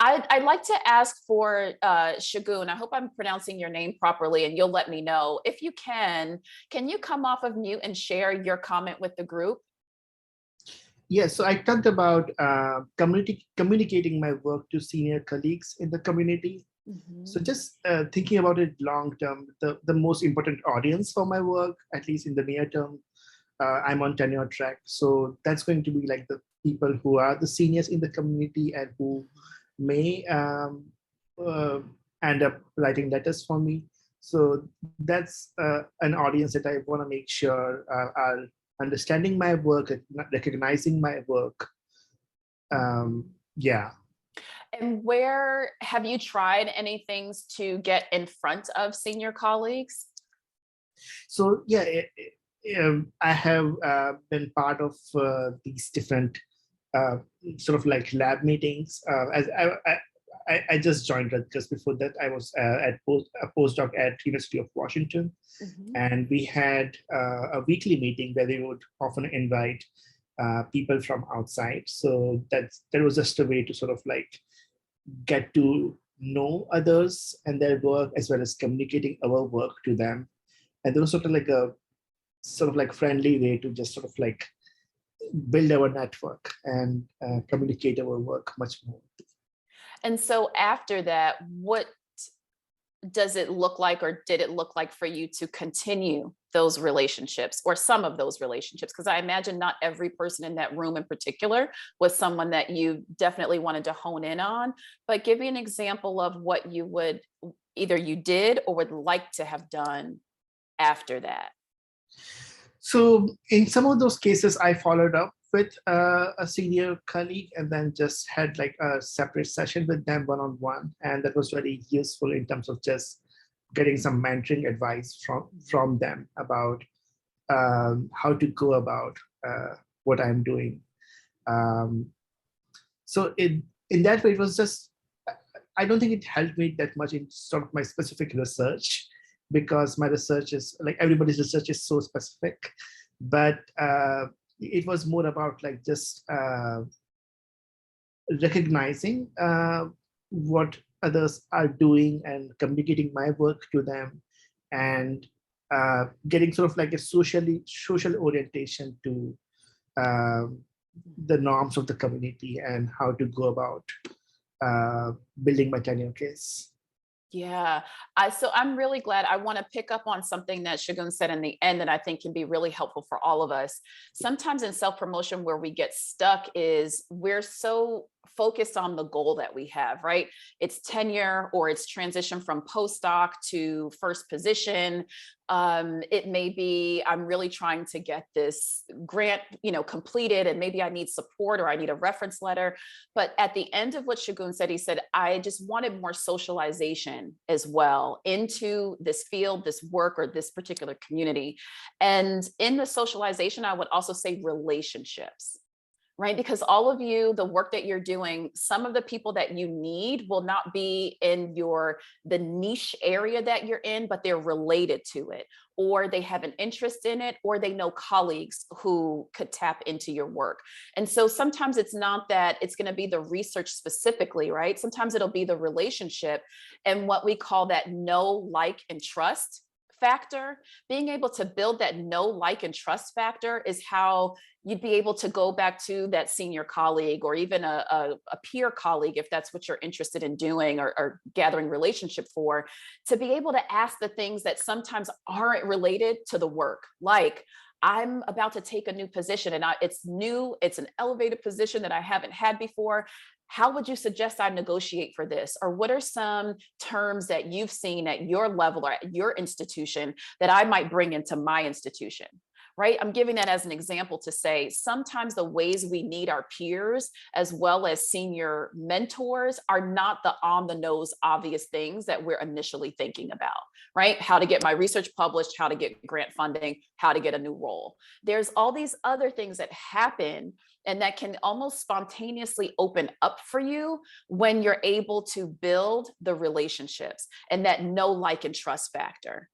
I'd like to ask for Shagun. I hope I'm pronouncing your name properly, and you'll let me know. If you can you come off of mute and share your comment with the group? Yeah, so I talked about communicating my work to senior colleagues in the community. So just thinking about it long term, the most important audience for my work, at least in the near term, I'm on tenure track. So that's going to be like the people who are the seniors in the community and who may uh, end up writing letters for me. So that's an audience that I want to make sure are understanding my work, recognizing my work. Yeah. And where have you tried any things to get in front of senior colleagues? So yeah, I have been part of these different sort of like lab meetings. As I just joined Rutgers. Before that, I was at a postdoc at University of Washington, and we had a weekly meeting where they would often invite people from outside. So that was just a way to sort of like get to know others and their work, as well as communicating our work to them. And there was sort of like friendly way to just sort of like build our network and communicate our work much more. And so after that, what does it look like, or did it look like for you to continue those relationships, or some of those relationships? Because I imagine not every person in that room in particular was someone that you definitely wanted to hone in on, but give me an example of what you would either you did or would like to have done after that. So in some of those cases, I followed up with a senior colleague and then just had like a separate session with them one-on-one. And that was very useful in terms of just getting some mentoring advice from them about how to go about what I'm doing. So in that way, it was just, I don't think it helped me that much in sort of my specific research, because my research is like everybody's research is so specific, but it was more about like just recognizing what others are doing and communicating my work to them, and getting sort of like a social orientation to the norms of the community and how to go about building my tenure case. Yeah, so I'm really glad. I want to pick up on something that Shagun said in the end that I think can be really helpful for all of us. Sometimes in self-promotion, where we get stuck is we're so focused on the goal that we have, right? It's tenure, or it's transition from postdoc to first position. It may be I'm really trying to get this grant, completed, and maybe I need support or I need a reference letter. But at the end of what Shagun said, he said, I just wanted more socialization as well into this field, this work, or this particular community. And in the socialization, I would also say relationships. Right? Because all of you, the work that you're doing, some of the people that you need will not be in the niche area that you're in, but they're related to it, or they have an interest in it, or they know colleagues who could tap into your work. And so sometimes it's not that it's going to be the research specifically, right? Sometimes it'll be the relationship and what we call that know, like, and trust factor. Being able to build that know, like, and trust factor is how you'd be able to go back to that senior colleague, or even a peer colleague, if that's what you're interested in doing or gathering relationship for, to be able to ask the things that sometimes aren't related to the work. Like, I'm about to take a new position and it's new, it's an elevated position that I haven't had before. How would you suggest I negotiate for this? Or what are some terms that you've seen at your level or at your institution that I might bring into my institution? Right? I'm giving that as an example to say sometimes the ways we need our peers as well as senior mentors are not the on the nose obvious things that we're initially thinking about, right? How to get my research published, how to get grant funding, how to get a new role. There's all these other things that happen and that can almost spontaneously open up for you when you're able to build the relationships and that know, like, and trust factor.